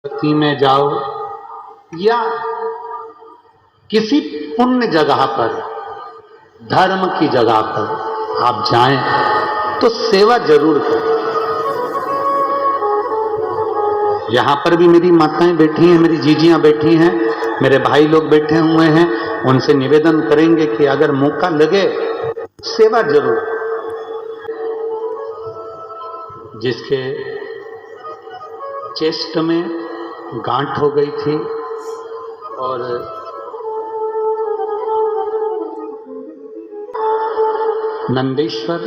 भक्ति में जाओ या किसी पुण्य जगह पर, धर्म की जगह पर आप जाएं तो सेवा जरूर करें। यहां पर भी मेरी माताएं बैठी हैं, मेरी जीजियां बैठी हैं, मेरे भाई लोग बैठे हुए हैं, उनसे निवेदन करेंगे कि अगर मौका लगे सेवा जरूर। जिसके चेस्ट में गांठ हो गई थी और नंदेश्वर,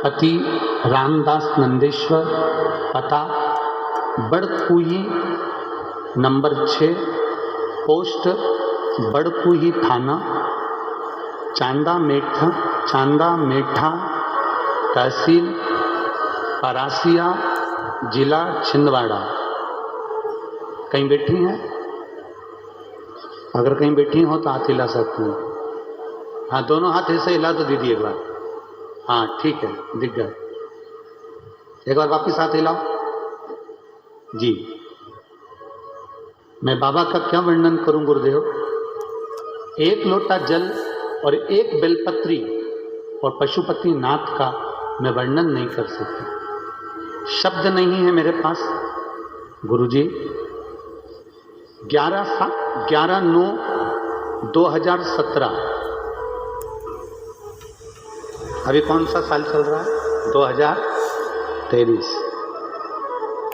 पति रामदास नंदेश्वर, पता बड़कुही नंबर 6, पोस्ट बड़कुही, थाना चांदा मेठा, तहसील परासिया, जिला छिंदवाड़ा। कहीं बैठी हैं? अगर कहीं बैठी हो तो हाथ हिला सकती हैं। हाँ, दोनों हाथ ऐसे हिला दो दीदी एक बार। हाँ ठीक है, दिख गए। एक बार वापिस हाथ हिलाओ जी। मैं बाबा का क्या वर्णन करूं गुरुदेव। एक लोटा जल और एक बेलपत्री और पशुपति नाथ का मैं वर्णन नहीं कर सकता, शब्द नहीं है मेरे पास। गुरुजी 11/9/2017, अभी कौन सा साल चल रहा है? 2023।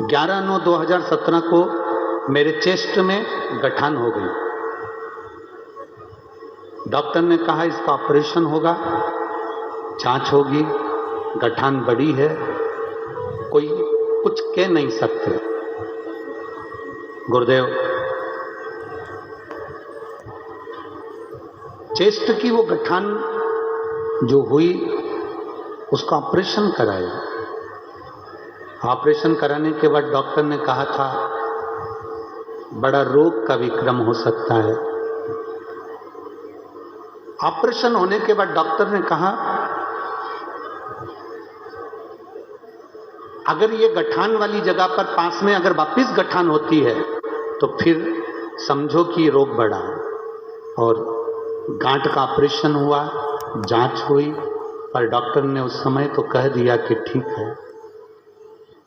11/9/2017 को मेरे चेस्ट में गठान हो गई। डॉक्टर ने कहा इसका ऑपरेशन होगा, जांच होगी, गठान बड़ी है, कोई कुछ कह नहीं सकते। गुरुदेव चेस्ट की वो गठान जो हुई उसका ऑपरेशन कराया। ऑपरेशन कराने के बाद डॉक्टर ने कहा था बड़ा रोग का विक्रम हो सकता है। ऑपरेशन होने के बाद डॉक्टर ने कहा अगर ये गठान वाली जगह पर पास में अगर वापिस गठान होती है तो फिर समझो कि रोग बढ़ा। और गांठ का ऑपरेशन हुआ, जांच हुई, पर डॉक्टर ने उस समय तो कह दिया कि ठीक है।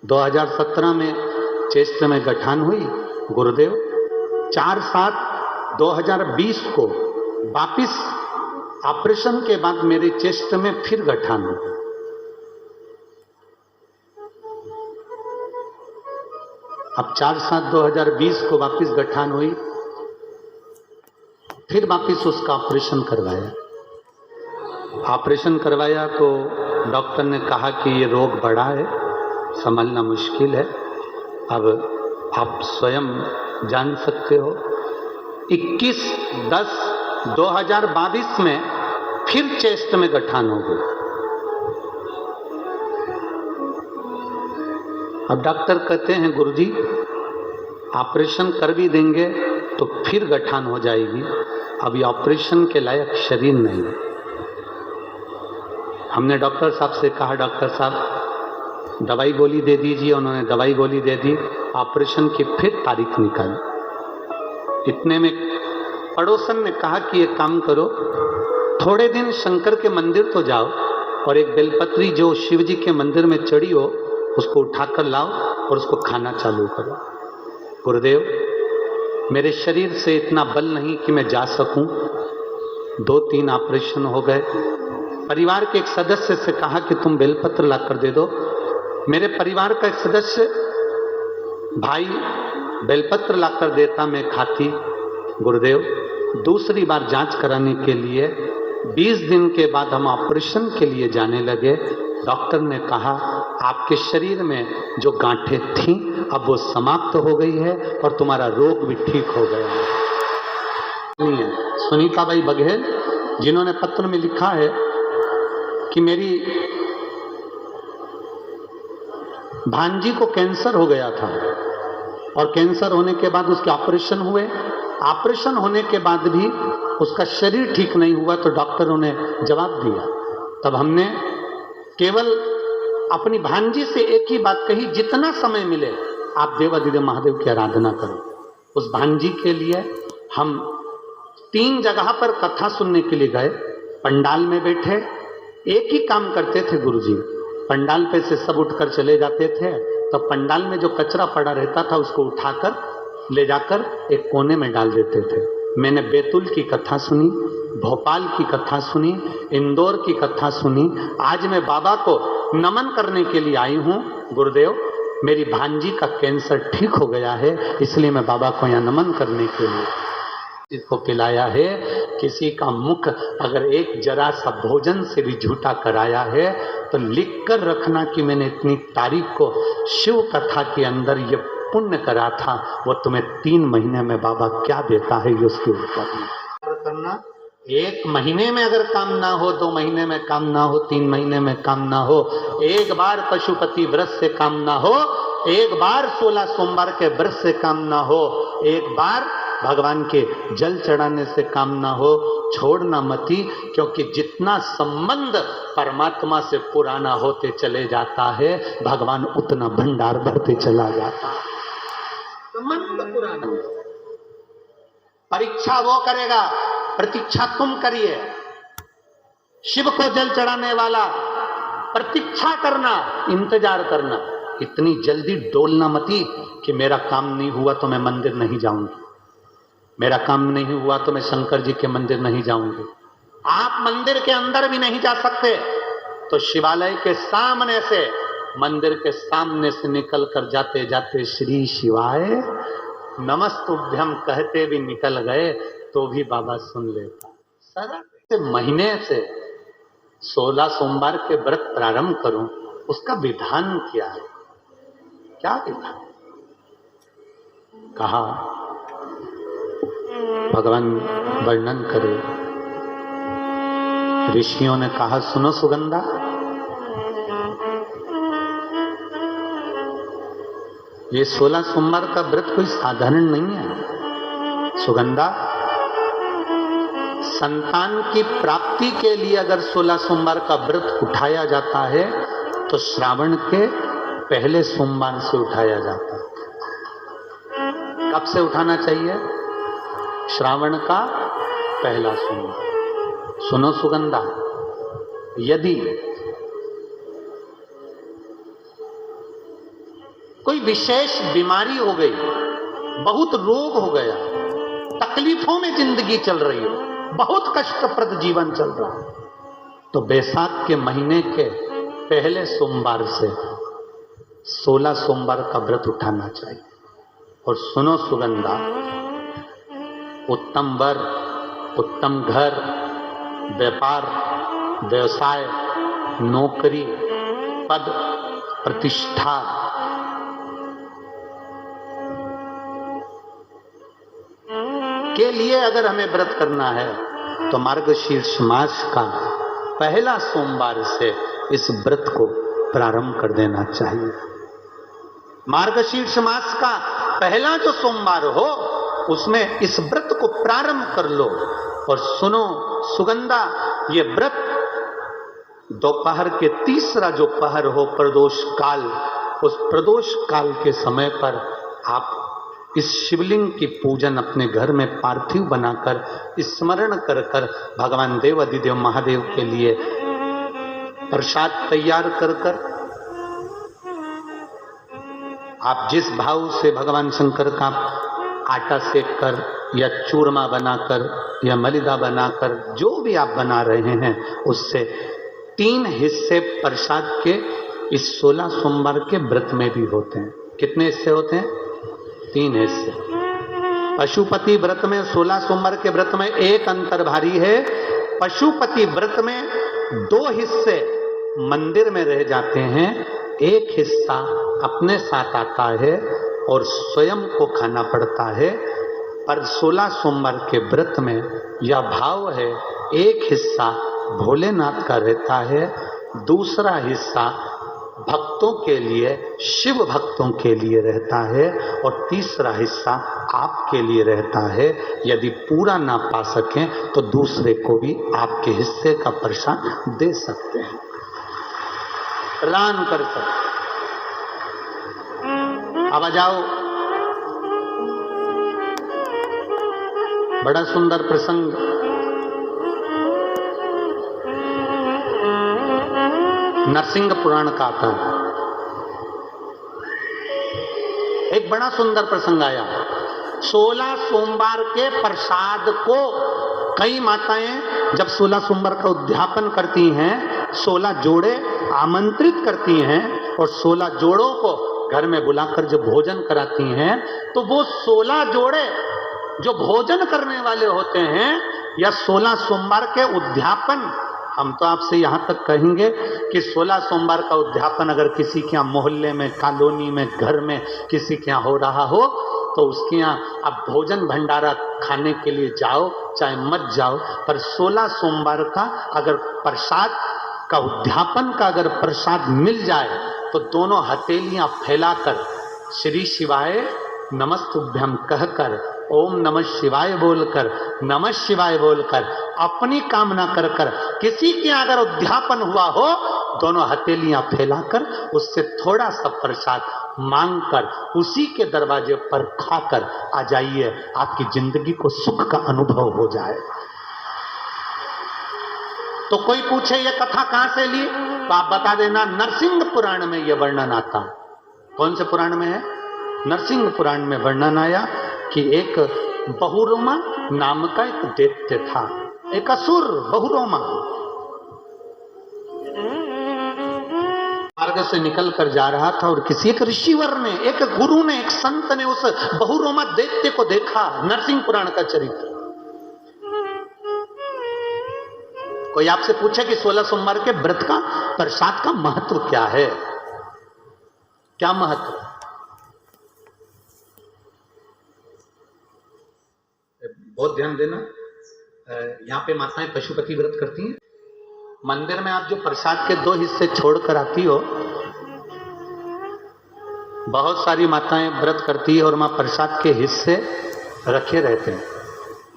2017 में चेस्ट में गठान हुई। गुरुदेव 4/7/2020 को वापिस ऑपरेशन के बाद मेरे चेस्ट में फिर गठान हुई। अब 4/7/2020 को वापिस गठान हुई, फिर वापिस उसका ऑपरेशन करवाया। ऑपरेशन करवाया तो डॉक्टर ने कहा कि ये रोग बड़ा है, संभालना मुश्किल है। अब आप स्वयं जान सकते हो। 21/10/2022 में फिर चेस्ट में गठान हो गई। अब डॉक्टर कहते हैं गुरुजी ऑपरेशन कर भी देंगे तो फिर गठान हो जाएगी, अभी ऑपरेशन के लायक शरीर नहीं है। हमने डॉक्टर साहब से कहा डॉक्टर साहब दवाई गोली दे दीजिए। उन्होंने दवाई गोली दे दी, ऑपरेशन की फिर तारीख निकाली। इतने में पड़ोसन ने कहा कि एक काम करो, थोड़े दिन शंकर के मंदिर तो जाओ और एक बेलपत्री जो शिव जी के मंदिर में चढ़ी हो उसको उठाकर लाओ और उसको खाना चालू करो। गुरुदेव मेरे शरीर से इतना बल नहीं कि मैं जा सकूं। 2-3 ऑपरेशन हो गए। परिवार के एक सदस्य से कहा कि तुम बेलपत्र ला कर दे दो। मेरे परिवार का एक सदस्य भाई बेलपत्र ला कर देता, मैं खाती। गुरुदेव दूसरी बार जांच कराने के लिए 20 दिन के बाद हम ऑपरेशन के लिए जाने लगे। डॉक्टर ने कहा आपके शरीर में जो गांठें थीं अब वो समाप्त हो गई है और तुम्हारा रोग भी ठीक हो गया है। सुनीता बाई बघेल जिन्होंने पत्र में लिखा है कि मेरी भांजी को कैंसर हो गया था और कैंसर होने के बाद उसके ऑपरेशन हुए। ऑपरेशन होने के बाद भी उसका शरीर ठीक नहीं हुआ तो डॉक्टरों ने जवाब दिया। तब हमने केवल अपनी भांजी से एक ही बात कही, जितना समय मिले आप देवाधिदेव महादेव की आराधना करो। उस भांजी के लिए हम 3 जगह पर कथा सुनने के लिए गए। पंडाल में बैठे एक ही काम करते थे गुरुजी, पंडाल पे से सब उठकर चले जाते थे, तो पंडाल में जो कचरा पड़ा रहता था उसको उठाकर ले जाकर एक कोने में डाल देते थे। मैंने बैतूल की कथा सुनी, भोपाल की कथा सुनी, इंदौर की कथा सुनी। आज मैं बाबा को नमन करने के लिए आई हूँ। गुरुदेव, मेरी भांजी का कैंसर ठीक हो गया है, इसलिए मैं बाबा को यहाँ नमन करने के लिए इसको पिलाया है। किसी का मुख अगर एक जरा सा भोजन से भी झूठा कराया है तो लिख कर रखना कि मैंने इतनी तारीख को शिव कथा के अंदर ये पुण्य करा था, वो तुम्हें 3 महीने में बाबा क्या देता है ये उसके ऊपर करना। 1 महीने में अगर काम ना हो, 2 महीने में काम ना हो, 3 महीने में काम ना हो, एक बार पशुपति व्रत से काम ना हो, एक बार 16 सोमवार के व्रत से काम ना हो, एक बार भगवान के जल चढ़ाने से काम ना हो, छोड़ना मती, क्योंकि जितना संबंध परमात्मा से पुराना होते चले जाता है, भगवान उतना भंडार भरते चला जाता है। संबंध पुराना, परीक्षा वो करेगा, प्रतीक्षा तुम करिए। शिव को जल चढ़ाने वाला प्रतीक्षा करना, इंतजार करना, इतनी जल्दी डोलना मती कि मेरा काम नहीं हुआ तो मैं मंदिर नहीं जाऊंगी, मेरा काम नहीं हुआ तो मैं शंकर जी के मंदिर नहीं जाऊंगी। आप मंदिर के अंदर भी नहीं जा सकते तो शिवालय के सामने से, मंदिर के सामने से निकल कर जाते जाते श्री शिवाय नमस्तुभ्यम कहते भी निकल गए तो भी बाबा सुन लेता। सर महीने से 16 सोमवार के व्रत प्रारंभ करूं, उसका विधान क्या है? क्या विधान? कहा भगवान वर्णन करे। ऋषियों ने कहा सुनो सुगंधा, ये 16 सोमवार का व्रत कोई साधारण नहीं है। सुगंधा, संतान की प्राप्ति के लिए अगर 16 सोमवार का व्रत उठाया जाता है तो श्रावण के पहले सोमवार से उठाया जाता है। कब से उठाना चाहिए? श्रावण का पहला सोमवार। सुनो सुगंधा, यदि कोई विशेष बीमारी हो गई, बहुत रोग हो गया, तकलीफों में जिंदगी चल रही है, बहुत कष्टप्रद जीवन चल रहा है, तो बैसाख के महीने के पहले सोमवार से 16 सोमवार का व्रत उठाना चाहिए। और सुनो सुगंधा, उत्तम वर, उत्तम घर, व्यापार, व्यवसाय, नौकरी, पद, प्रतिष्ठा, के लिए अगर हमें व्रत करना है तो मार्गशीर्ष मास का पहला सोमवार से इस व्रत को प्रारंभ कर देना चाहिए। मार्गशीर्ष मास का पहला जो सोमवार हो उसमें इस व्रत को प्रारंभ कर लो। और सुनो सुगंधा, ये व्रत दोपहर के तीसरा जो पहर हो, प्रदोष काल, उस प्रदोष काल के समय पर आप इस शिवलिंग की पूजन अपने घर में पार्थिव बनाकर स्मरण कर कर भगवान देवाधिदेव महादेव के लिए प्रसाद तैयार कर कर, आप जिस भाव से भगवान शंकर का आटा सेक कर या चूरमा बनाकर या मलिदा बनाकर जो भी आप बना रहे हैं, उससे 3 हिस्से प्रसाद के इस 16 सोमवार के व्रत में भी होते हैं। कितने हिस्से होते हैं? 3 हिस्से। पशुपति व्रत में 16 सोमवार के व्रत में एक अंतर भारी है। पशुपति व्रत में 2 हिस्से मंदिर में रह जाते हैं, एक हिस्सा अपने साथ आता है और स्वयं को खाना पड़ता है। पर 16 सोमवार के व्रत में यह भाव है, एक हिस्सा भोलेनाथ का रहता है, दूसरा हिस्सा भक्तों के लिए, शिव भक्तों के लिए रहता है, और तीसरा हिस्सा आपके लिए रहता है। यदि पूरा ना पा सकें तो दूसरे को भी आपके हिस्से का प्रसाद दे सकते हैं, दान कर सकते हैं। अब आ जाओ, बड़ा सुंदर प्रसंग। नरसिंह पुराण का आता है। एक बड़ा सुंदर प्रसंग आया। 16 सोमवार के प्रसाद को कई माताएं जब 16 सोमवार का उद्यापन करती हैं, 16 जोड़े आमंत्रित करती हैं और 16 जोड़ों को घर में बुलाकर जब भोजन कराती हैं, तो वो 16 जोड़े जो भोजन करने वाले होते हैं या 16 सोमवार के उद्यापन, हम तो आपसे यहां तक कहेंगे कि 16 सोमवार का उद्यापन अगर किसी के यहाँ मोहल्ले में, कॉलोनी में, घर में किसी के यहाँ हो रहा हो, तो उसके यहाँ आप भोजन भंडारा खाने के लिए जाओ चाहे मत जाओ, पर 16 सोमवार का अगर प्रसाद का उद्यापन का अगर प्रसाद मिल जाए तो दोनों हथेलियां फैलाकर श्री शिवाय नमस्तुभ्यम कहकर, ओम नमः शिवाय बोलकर, नमः शिवाय बोलकर अपनी कामना कर कर, किसी के अगर उद्यापन हुआ हो, दोनों हथेलियां फैलाकर उससे थोड़ा सा प्रसाद मांगकर उसी के दरवाजे पर खाकर आ जाइए, आपकी जिंदगी को सुख का अनुभव हो जाए। तो कोई पूछे ये कथा कहां से ली, तो आप बता देना नरसिंह पुराण में यह वर्णन आता। कौन से पुराण में है? नरसिंह पुराण में वर्णन आया कि एक बहुरोमा नाम का एक दैत्य था, एक असुर बहुरोमा। मार्ग से निकल कर जा रहा था और किसी एक ऋषिवर ने, एक गुरु ने, एक संत ने उस बहुरोमा दैत्य को देखा। नरसिंह पुराण का चरित्र। कोई आपसे पूछे कि 16 सोमवार के व्रत का प्रसाद का महत्व क्या है? क्या महत्व? बहुत ध्यान देना, यहाँ पे माताएं पशुपति व्रत करती हैं। मंदिर में आप जो प्रसाद के 2 हिस्से छोड़कर आती हो, बहुत सारी माताएं व्रत करती है और वहां प्रसाद के हिस्से रखे रहते हैं।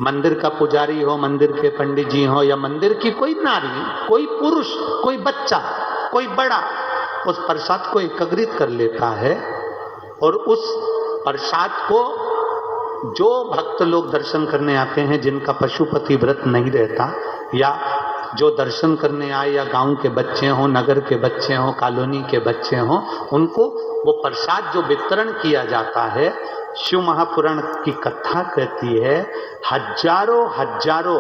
मंदिर का पुजारी हो, मंदिर के पंडित जी हो, या मंदिर की कोई नारी, कोई पुरुष, कोई बच्चा, कोई बड़ा, उस प्रसाद को एकत्रित कर लेता है और उस प्रसाद को जो भक्त लोग दर्शन करने आते हैं, जिनका पशुपति व्रत नहीं रहता, या जो दर्शन करने आए, या गांव के बच्चे हों, नगर के बच्चे हों, कॉलोनी के बच्चे हों, उनको वो प्रसाद जो वितरण किया जाता है, शिव महापुराण की कथा कहती है, हजारों हजारों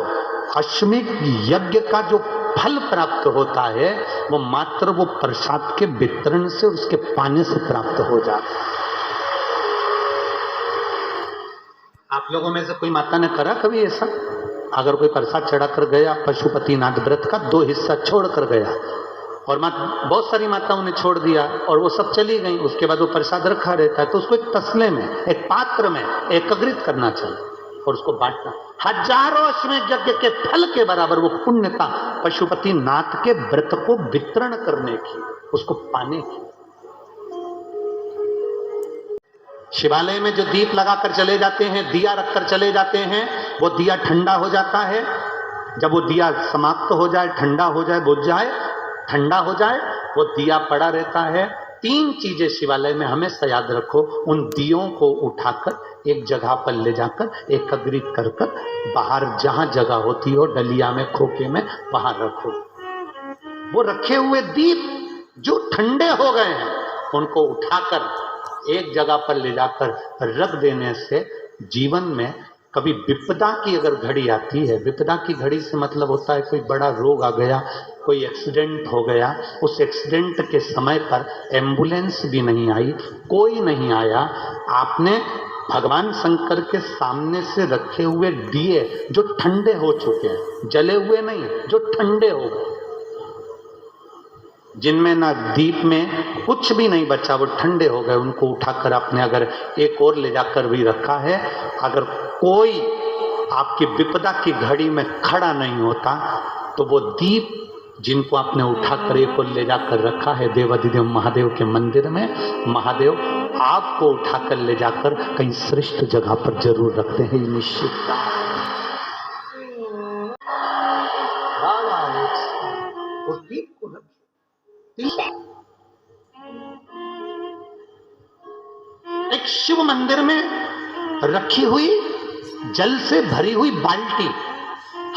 अश्वमेध यज्ञ का जो फल प्राप्त होता है, वो मात्र वो प्रसाद के वितरण से, उसके पाने से प्राप्त हो जाता है। आप लोगों में से कोई माता ने करा कभी ऐसा? अगर कोई प्रसाद चढ़ाकर गया पशुपतिनाथ व्रत का, 2 हिस्सा छोड़कर गया, और बहुत सारी माताओं ने छोड़ दिया और वो सब चली गई, उसके बाद वो प्रसाद रखा रहता है, तो उसको एक तसले में, एक पात्र में एकत्रित करना चाहिए और उसको बांटना। हजारों अश्वमेध यज्ञ के फल के बराबर वो पुण्यता पशुपतिनाथ के व्रत को वितरण करने की, उसको पाने की। शिवालय में जो दीप लगाकर चले जाते हैं, दिया रखकर चले जाते हैं, वो दिया ठंडा हो जाता है। जब वो दिया समाप्त हो जाए, ठंडा हो जाए, बुझ जाए, ठंडा हो जाए, वो दिया पड़ा रहता है। 3 चीजें शिवालय में हमेशा याद रखो, उन दियों को उठाकर एक जगह पर ले जाकर एकत्रित कर कर बाहर जहां जगह होती हो, डलिया में, खोखे में, वहां रखो। वो रखे हुए दीप जो ठंडे हो गए हैं, उनको उठाकर एक जगह पर ले जाकर रख देने से जीवन में कभी विपदा की अगर घड़ी आती है, विपदा की घड़ी से मतलब होता है कोई बड़ा रोग आ गया, कोई एक्सीडेंट हो गया, उस एक्सीडेंट के समय पर एम्बुलेंस भी नहीं आई, कोई नहीं आया, आपने भगवान शंकर के सामने से रखे हुए दिए जो ठंडे हो चुके हैं, जले हुए नहीं, जो ठंडे हो गए, जिनमें ना दीप में कुछ भी नहीं बचा, वो ठंडे हो गए, उनको उठाकर आपने अगर एक और ले जाकर भी रखा है, अगर कोई आपकी विपदा की घड़ी में खड़ा नहीं होता, तो वो दीप जिनको आपने उठाकर एक और ले जाकर रखा है देवाधिदेव महादेव के मंदिर में, महादेव आपको उठाकर ले जाकर कहीं श्रेष्ठ जगह पर जरूर रखते हैं, ये निश्चित। उस दीप को वो मंदिर में रखी हुई जल से भरी हुई बाल्टी,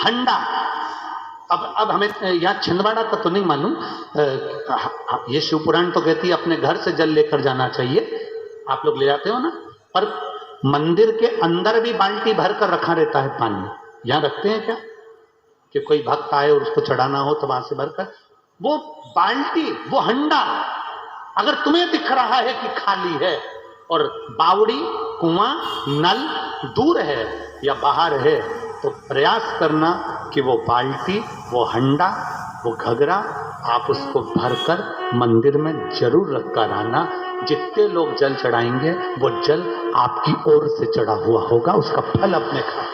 हंडा। अब हमें यहाँ छिंदवाड़ा का तो नहीं मालूम, ये शिव पुराण तो कहती है अपने घर से जल लेकर जाना चाहिए, आप लोग ले जाते हो ना, पर मंदिर के अंदर भी बाल्टी भर कर रखा रहता है पानी। यहाँ रखते हैं क्या कि कोई भक्त आए और उसको चढ़ाना हो तो वहां से भरकर, वो बाल्टी, वो हंडा अगर तुम्हें दिख रहा है कि खाली है और बावड़ी, कुआं, नल दूर है या बाहर है, तो प्रयास करना कि वो बाल्टी, वो हंडा, वो घगरा आप उसको भरकर मंदिर में जरूर रखकर आना। जितने लोग जल चढ़ाएंगे वो जल आपकी ओर से चढ़ा हुआ होगा, उसका फल अपने खा